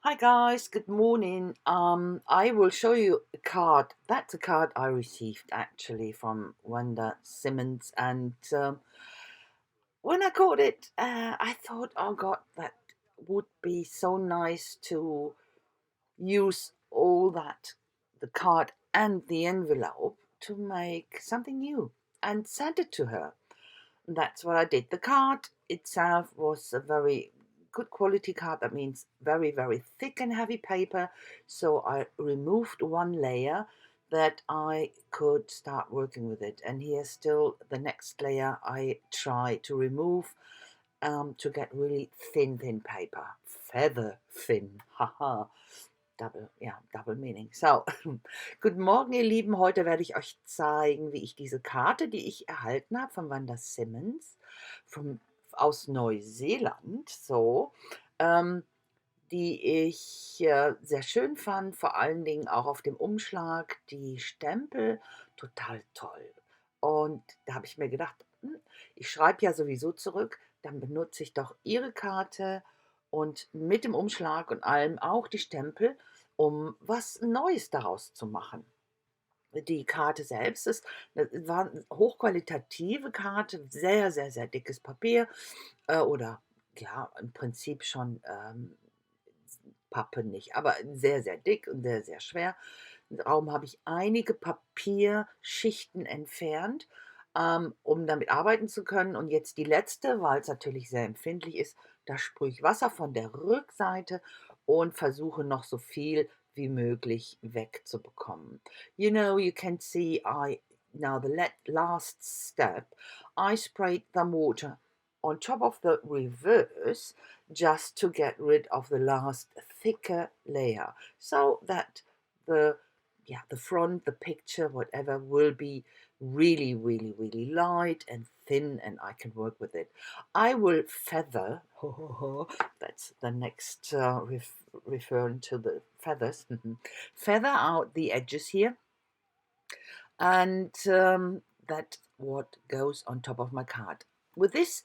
Hi guys, good morning. I will show you a card. That's a card I received actually from Vanda Symons, and when I got it, I thought, oh God, that would be so nice to use all that, the card and the envelope, to make something new and send it to her. That's what I did. The card itself was a very good quality card. That means very, very thick and heavy paper. So I removed one layer that I could start working with it. And here's still the next layer I try to remove to get really thin, thin paper. Feather thin. Haha. Double, ja, double meaning. So, guten Morgen, ihr Lieben. Heute werde ich euch zeigen, wie ich diese Karte, die ich erhalten habe von Vanda Symons aus Neuseeland, so, ähm, die ich sehr schön fand, vor allen Dingen auch auf dem Umschlag, die Stempel, total toll. Und da habe ich mir gedacht, ich schreibe ja sowieso zurück, dann benutze ich doch ihre Karte und mit dem Umschlag und allem auch die Stempel, um was Neues daraus zu machen. Die Karte selbst war 'ne hochqualitative Karte, sehr, sehr, sehr dickes Papier, oder ja, im Prinzip schon, Pappe nicht, aber sehr, sehr dick und sehr, sehr schwer. Darum habe ich einige Papierschichten entfernt, um damit arbeiten zu können. Und jetzt die letzte, weil es natürlich sehr empfindlich ist, da sprühe ich Wasser von der Rückseite und versuche noch so viel wie möglich wegzubekommen. You can see now the last step, I sprayed some water on top of the reverse just to get rid of the last thicker layer so that the the front, the picture, whatever, will be really, really, really light and thin, and I can work with it. I will feather, that's the next referring to the feathers, feather out the edges here, and that's what goes on top of my card. With this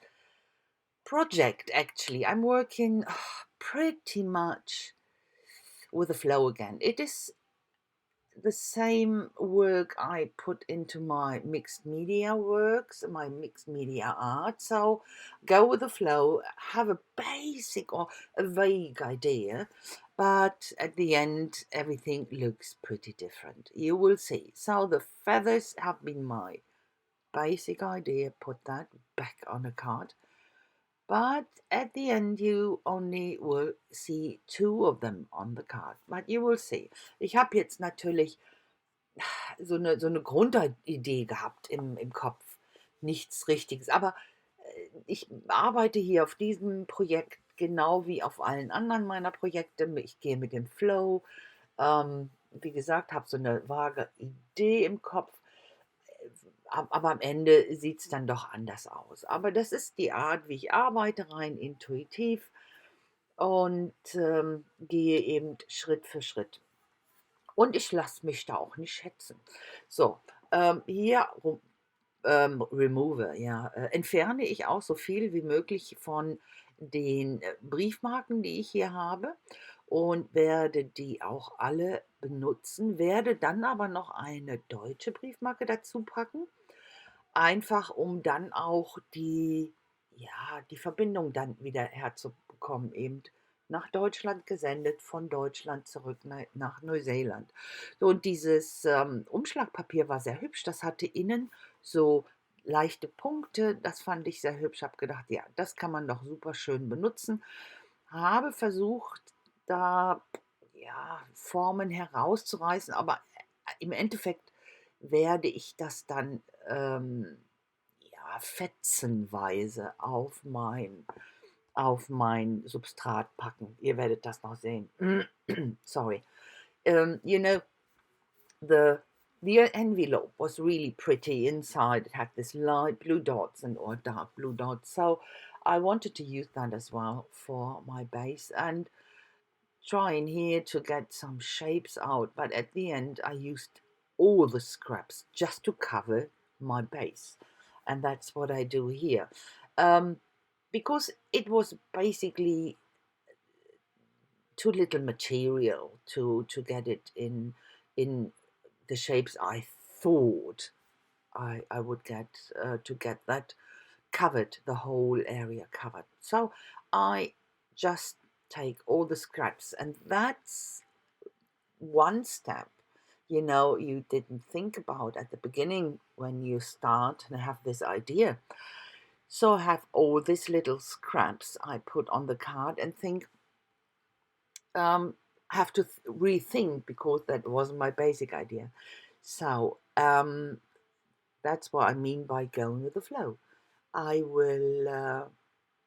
project, actually, I'm working pretty much with the flow again. It is the same work I put into my mixed media works, my mixed media art. So go with the flow, have a basic or a vague idea, but at the end, everything looks pretty different. You will see. So the feathers have been my basic idea, put that back on a card. But at the end, you only will see two of them on the card. But you will see. Ich habe jetzt natürlich so eine Grundidee gehabt im Kopf. Nichts Richtiges. Aber ich arbeite hier auf diesem Projekt genau wie auf allen anderen meiner Projekte. Ich gehe mit dem Flow. Wie gesagt, habe so eine vage Idee im Kopf. Aber am Ende sieht es dann doch anders aus. Aber das ist die Art, wie ich arbeite, rein intuitiv und gehe eben Schritt für Schritt. Und ich lasse mich da auch nicht schätzen. So, hier remove, ja, entferne ich auch so viel wie möglich von den Briefmarken, die ich hier habe, und werde die auch alle benutzen, werde dann aber noch eine deutsche Briefmarke dazu packen, einfach um dann auch die Verbindung dann wieder herzubekommen, eben nach Deutschland gesendet, von Deutschland zurück nach Neuseeland. So, und dieses Umschlagpapier war sehr hübsch. Das hatte innen so leichte Punkte. Das fand ich sehr hübsch. Habe gedacht, ja, das kann man doch super schön benutzen. Habe versucht, da ja, Formen herauszureißen, aber im Endeffekt werde ich das dann ja, fetzenweise auf mein Substrat packen. Ihr werdet das noch sehen. Sorry. You know, the envelope was really pretty inside. It had this light blue dots or dark blue dots. So I wanted to use that as well for my base and trying here to get some shapes out. But at the end, I used all the scraps just to cover my base. And that's what I do here. Because it was basically too little material to get it in the shapes I thought I would get to get that covered, the whole area covered. So I just take all the scraps, and that's one step you didn't think about at the beginning when you start and have this idea. So I have all these little scraps I put on the card and think, have to rethink because that wasn't my basic idea. So that's what I mean by going with the flow. I will,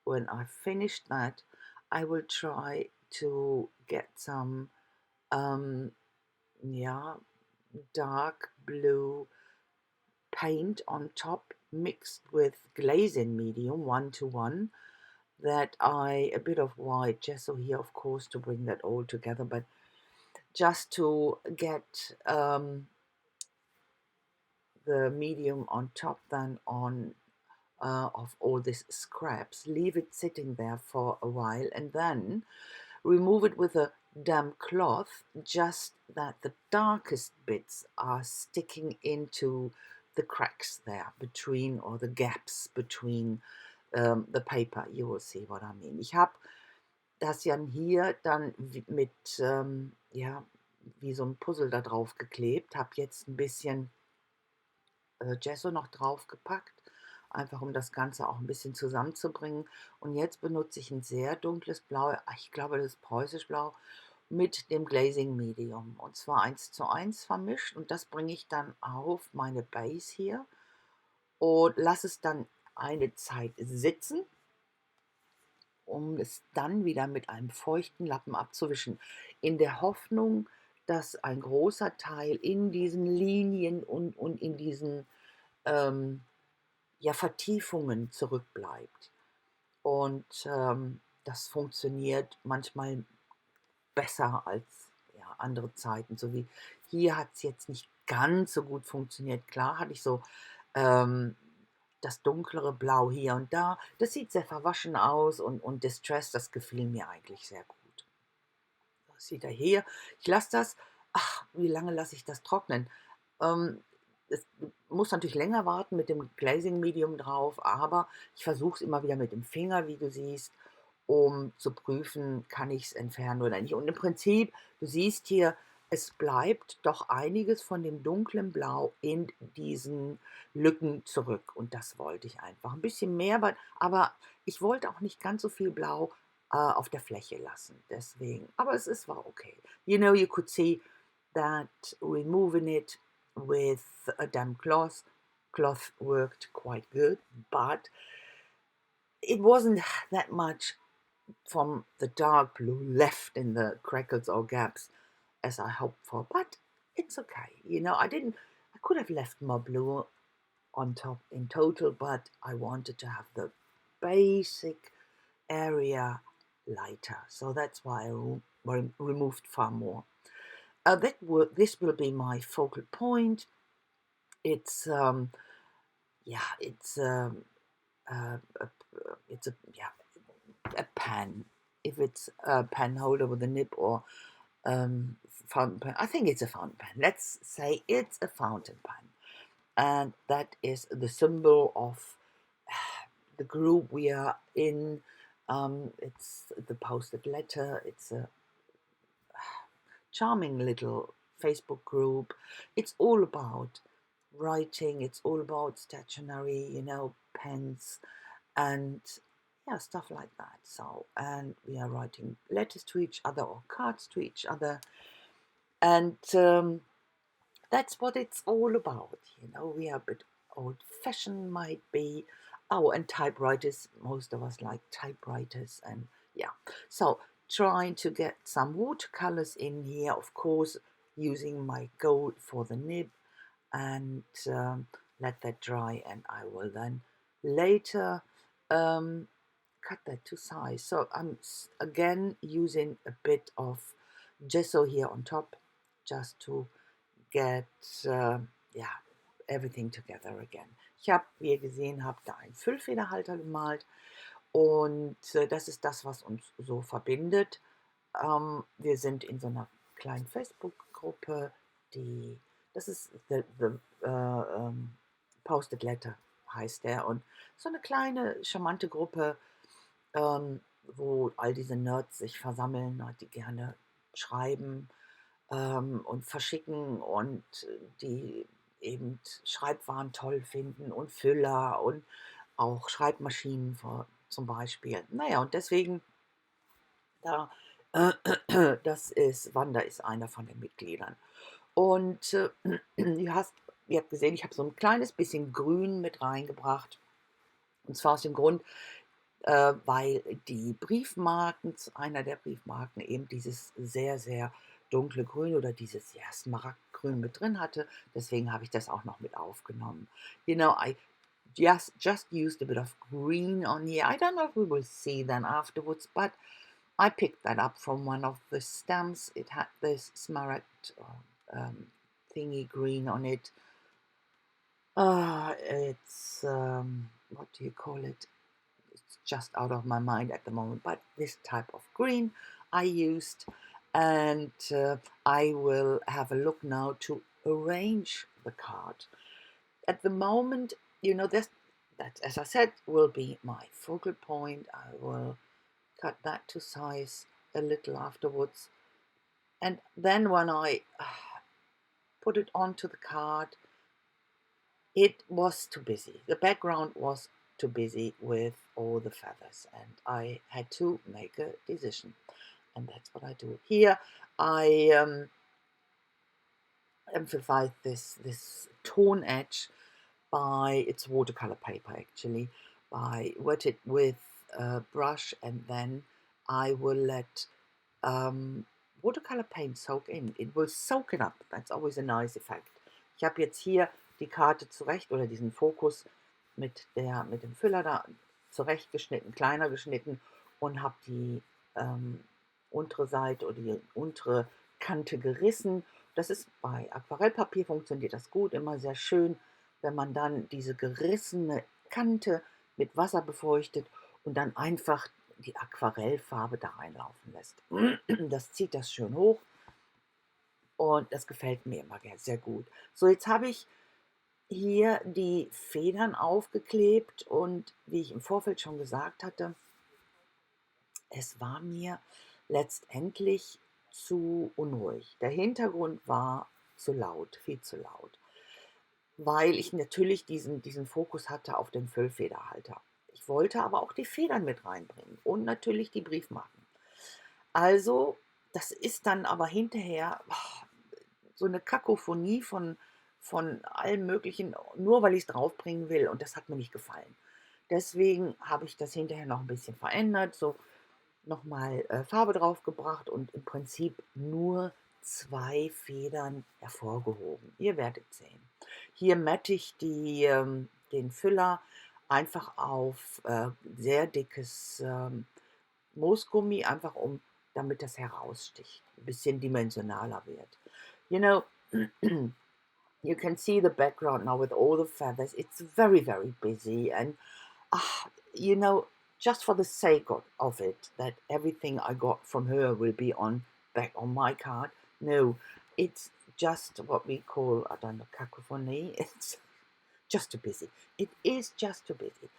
when I finish that, I will try to get some, yeah, dark blue paint on top mixed with glazing medium 1:1, that I a bit of white gesso here, of course, to bring that all together, but just to get the medium on top then on of all these scraps, leave it sitting there for a while, and then remove it with a damp cloth, just that the darkest bits are sticking into the cracks there between, or the gaps between the paper. You will see what I mean. Ich habe das ja hier dann mit, ja, wie so ein Puzzle da drauf geklebt, habe jetzt ein bisschen Gesso noch draufgepackt, einfach um das Ganze auch ein bisschen zusammenzubringen. Und jetzt benutze ich ein sehr dunkles Blau, ich glaube, das ist preußisch Blau, mit dem Glazing Medium. Und zwar 1:1 vermischt. Und das bringe ich dann auf meine Base hier und lasse es dann eine Zeit sitzen, um es dann wieder mit einem feuchten Lappen abzuwischen, in der Hoffnung, dass ein großer Teil in diesen Linien und in diesen ja, Vertiefungen zurückbleibt. Und das funktioniert manchmal besser als ja, andere Zeiten. So wie hier hat es jetzt nicht ganz so gut funktioniert. Klar hatte ich so das dunklere Blau hier und da. Das sieht sehr verwaschen aus und Distress, das gefiel mir eigentlich sehr gut. Das sieht er hier. Ich lasse das, ach, wie lange lasse ich das trocknen? Es muss natürlich länger warten mit dem Glazing Medium drauf, aber ich versuche es immer wieder mit dem Finger, wie du siehst, um zu prüfen, kann ich es entfernen oder nicht. Und im Prinzip, du siehst hier, es bleibt doch einiges von dem dunklen Blau in diesen Lücken zurück. Und das wollte ich einfach. Ein bisschen mehr, aber ich wollte auch nicht ganz so viel Blau auf der Fläche lassen. Deswegen, aber war okay. You could see that removing it with a damp cloth worked quite good, but it wasn't that much from the dark blue left in the crackles or gaps as I hoped for, but it's okay. I could have left more blue on top in total, but I wanted to have the basic area lighter, so that's why I removed far more. This will be my focal point. It's it's a pen. If it's a pen holder with a nib or fountain pen, I think it's a fountain pen. Let's say it's a fountain pen, and that is the symbol of the group we are in. It's the posted letter. It's a charming little Facebook group. It's all about writing. It's all about stationery, pens and yeah, stuff like that. So, and we are writing letters to each other or cards to each other, and that's what it's all about. We are a bit old-fashioned, might be. Oh, and typewriters. Most of us like typewriters, and yeah. So trying to get some watercolors in here, of course, using my gold for the nib, and let that dry, and I will then later cut that to size. So I'm again using a bit of gesso here on top, just to get yeah, everything together again. Ich habe, wie ihr gesehen habt, da einen Füllfederhalter gemalt, und das ist das, was uns so verbindet. Wir sind in so einer kleinen Facebook-Gruppe, das ist Posted Letter heißt der, und so eine kleine, charmante Gruppe, ähm, wo all diese Nerds sich versammeln, die gerne schreiben und verschicken und die eben Schreibwaren toll finden und Füller und auch Schreibmaschinen zum Beispiel. Naja, und deswegen da, das ist, Wanda ist einer von den Mitgliedern. Und ihr habt gesehen, ich habe so ein kleines bisschen Grün mit reingebracht. Und zwar aus dem Grund, weil die Briefmarken, einer der Briefmarken eben dieses sehr, sehr dunkle Grün oder dieses ja, Smaragdgrün mit drin hatte. Deswegen habe ich das auch noch mit aufgenommen. I just used a bit of green on here. I don't know if we will see then afterwards, but I picked that up from one of the stamps. It had this smaragd thingy green on it. It's what do you call it? It's just out of my mind at the moment. But this type of green I used, and I will have a look now to arrange the card. At the moment, this that, as I said, will be my focal point. I will cut that to size a little afterwards. And then when I put it onto the card, it was too busy. The background was too busy with all the feathers, and I had to make a decision. And that's what I do. Here I emphasize this torn edge by, it's watercolor paper actually, by wet it with a brush, and then I will let watercolor paint soak in. It will soak it up. That's always a nice effect. Ich habe jetzt hier die Karte zurecht oder diesen Fokus mit dem Füller da zurechtgeschnitten, kleiner geschnitten, und habe die untere Seite oder die untere Kante gerissen. Das ist bei Aquarellpapier, funktioniert das gut, immer sehr schön, wenn man dann diese gerissene Kante mit Wasser befeuchtet und dann einfach die Aquarellfarbe da reinlaufen lässt. Das zieht das schön hoch und das gefällt mir immer sehr gut. So, jetzt habe ich hier die Federn aufgeklebt, und wie ich im Vorfeld schon gesagt hatte, es war mir letztendlich zu unruhig. Der Hintergrund war zu laut, viel zu laut, weil ich natürlich diesen Fokus hatte auf den Füllfederhalter. Ich wollte aber auch die Federn mit reinbringen und natürlich die Briefmarken. Also, das ist dann aber hinterher so eine Kakophonie von allem Möglichen, nur weil ich es draufbringen will, und das hat mir nicht gefallen. Deswegen habe ich das hinterher noch ein bisschen verändert, so nochmal Farbe draufgebracht und im Prinzip nur 2 Federn hervorgehoben. Ihr werdet sehen. Hier matte ich den Füller einfach auf sehr dickes Moosgummi, einfach damit das heraussticht, ein bisschen dimensionaler wird. You know, you can see the background now with all the feathers. It's very, very busy, and you know, just for the sake of it, that everything I got from her will be back on my card. No, it's just what we call, I don't know, cacophony. It's just too busy. It is just too busy.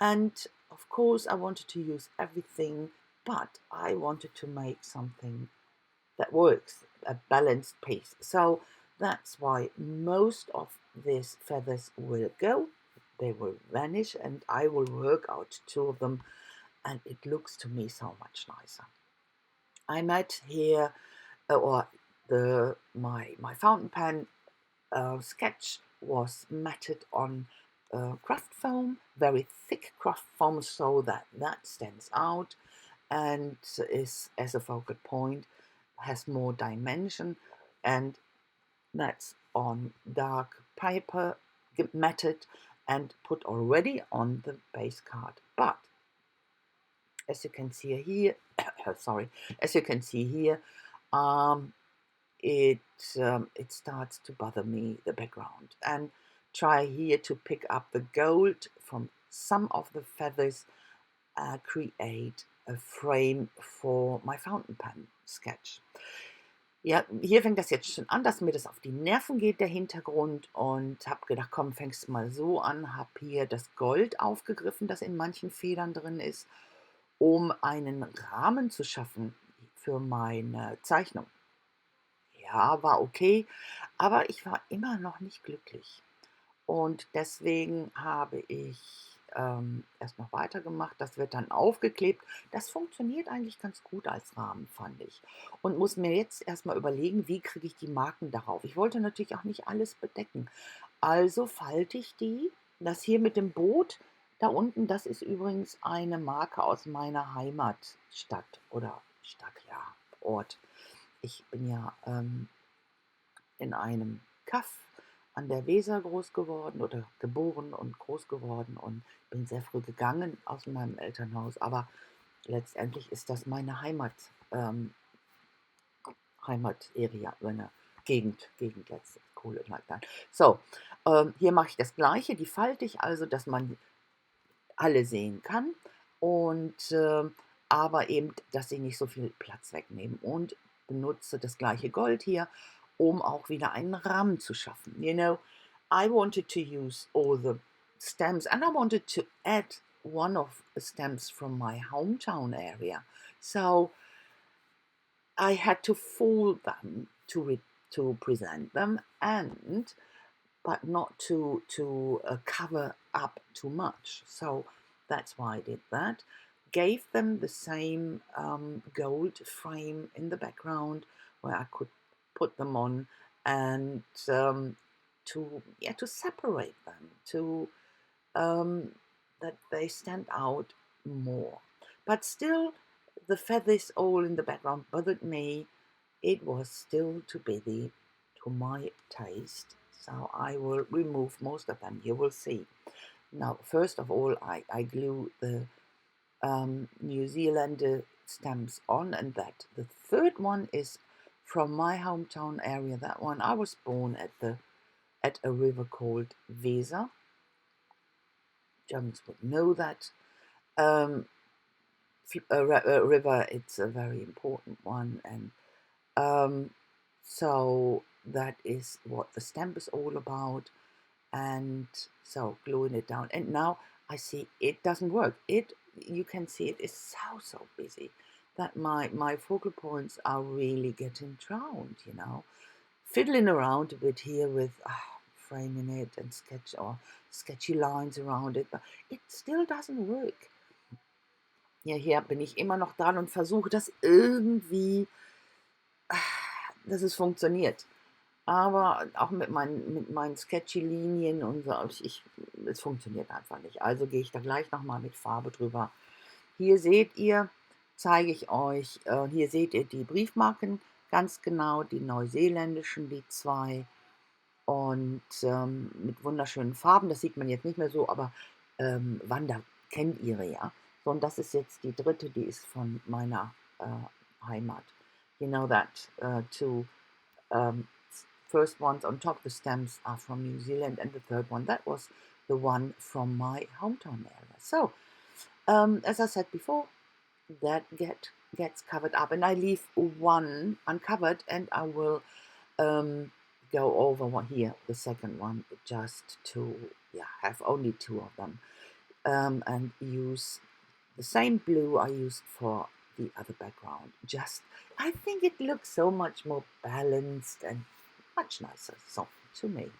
And of course, I wanted to use everything, but I wanted to make something that works, a balanced piece. So that's why most of these feathers will go. They will vanish, and I will work out 2 of them, and it looks to me so much nicer. I met here, or my fountain pen sketch was matted on craft foam, very thick craft foam, so that stands out and is as a focal point, has more dimension, and that's on dark paper, matted and put already on the base card. But as you can see here, sorry, as you can see here, it starts to bother me, the background, and try here to pick up the gold from some of the feathers, create a frame for my fountain pen sketch. Ja, hier fängt das jetzt schon an, dass mir das auf die Nerven geht, der Hintergrund, und habe gedacht, komm, fängst mal so an, habe hier das Gold aufgegriffen, das in manchen Federn drin ist, um einen Rahmen zu schaffen für meine Zeichnung. Ja, war okay, aber ich war immer noch nicht glücklich. Und deswegen habe ich erst noch weitergemacht. Das wird dann aufgeklebt. Das funktioniert eigentlich ganz gut als Rahmen, fand ich. Und muss mir jetzt erstmal überlegen, wie kriege ich die Marken darauf. Ich wollte natürlich auch nicht alles bedecken. Also falte ich die. Das hier mit dem Boot da unten, das ist übrigens eine Marke aus meiner Heimatstadt oder Stadt, ja, Ort. Ich bin ja in einem Kaff an der Weser groß geworden oder geboren und groß geworden und bin sehr früh gegangen aus meinem Elternhaus. Aber letztendlich ist das meine Heimat-Area, meine Gegend jetzt, call it like that. So, hier mache ich das Gleiche, die falte ich also, dass man alle sehen kann und aber eben, dass sie nicht so viel Platz wegnehmen, und benutze das gleiche Gold hier, um auch wieder einen Rahmen zu schaffen. You know, I wanted to use all the stems and I wanted to add one of the stems from my hometown area. So I had to fold them to present them, and but not to cover up too much. So that's why I did that. Gave them the same gold frame in the background where I could put them on, and to separate them, to that they stand out more. But still, the feathers all in the background bothered me. It was still too busy to my taste, so I will remove most of them. You will see. Now, first of all, I glue the New Zealand stamps on, and that the third one is from my hometown area. That one, I was born at a river called Weser. Germans would know that river. It's a very important one, and so that is what the stamp is all about. And so gluing it down, and now I see it doesn't work. You can see it is so busy that my focal points are really getting drowned, you know. Fiddling around a bit here with framing it and sketchy lines around it, but it still doesn't work. Ja, hier bin ich immer noch dran und versuche das irgendwie, dass es funktioniert. Aber auch mit meinen sketchy Linien und so, es funktioniert einfach nicht. Also gehe ich da gleich nochmal mit Farbe drüber. Hier seht ihr, zeige ich euch, hier seht ihr die Briefmarken ganz genau, die neuseeländischen, die 2. Und mit wunderschönen Farben, das sieht man jetzt nicht mehr so, aber Wanda kennt ihre ja. So, und das ist jetzt die 3., die ist von meiner Heimat. You know that two first ones on top, the stems are from New Zealand, and the third one, that was the one from my hometown area. So, as I said before, that gets covered up, and I leave one uncovered, and I will go over one here, the second one, just to have only 2 of them, and use the same blue I used for the other background. I think it looks so much more balanced and much nicer, so to me.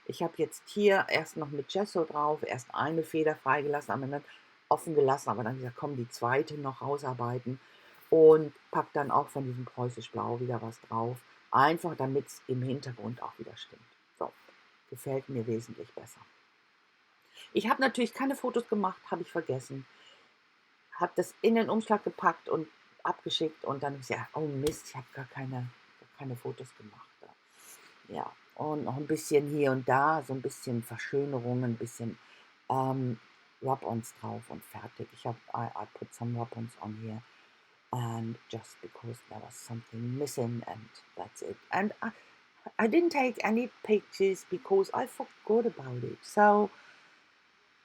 Ich habe jetzt hier erst noch mit Gesso drauf, erst eine Feder freigelassen, aber dann offen gelassen, aber dann gesagt, komm, die 2. noch rausarbeiten, und pack dann auch von diesem preußisch-blau wieder was drauf, einfach damit es im Hintergrund auch wieder stimmt. So, gefällt mir wesentlich besser. Ich habe natürlich keine Fotos gemacht, habe ich vergessen. Habe das in den Umschlag gepackt und abgeschickt, und dann ist ja, oh Mist, ich habe gar keine Fotos gemacht. Ja, und noch ein bisschen hier und da, so ein bisschen Verschönerungen, ein bisschen Rub-ons drauf und fertig. I put some Rub-ons on here, and just because there was something missing, and that's it. And I didn't take any pictures because I forgot about it. So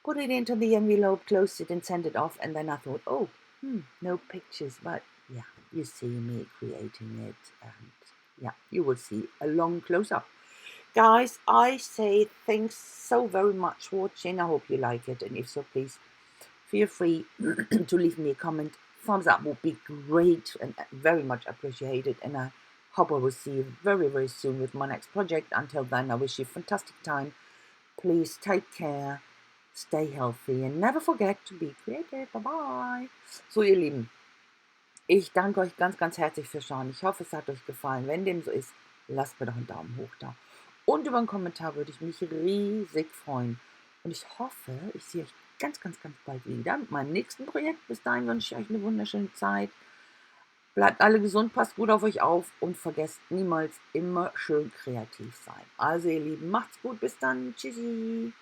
put it into the envelope, closed it, and sent it off, and then I thought, oh, no pictures, but yeah, you see me creating it, and yeah, you will see a long close-up. Guys, I say thanks so very much for watching. I hope you like it, and if so, please feel free to leave me a comment. Thumbs up would be great and very much appreciated, and I hope I will see you very, very soon with my next project. Until then, I wish you a fantastic time. Please take care, stay healthy, and never forget to be creative. Bye bye. So, ihr Lieben, ich danke euch ganz, ganz herzlich fürs Schauen. Ich hoffe, es hat euch gefallen. Wenn dem so ist, lasst mir doch einen Daumen hoch da. Und über einen Kommentar würde ich mich riesig freuen. Und ich hoffe, ich sehe euch ganz, ganz, ganz bald wieder mit meinem nächsten Projekt. Bis dahin wünsche ich euch eine wunderschöne Zeit. Bleibt alle gesund, passt gut auf euch auf und vergesst niemals immer schön kreativ sein. Also ihr Lieben, macht's gut, bis dann. Tschüssi.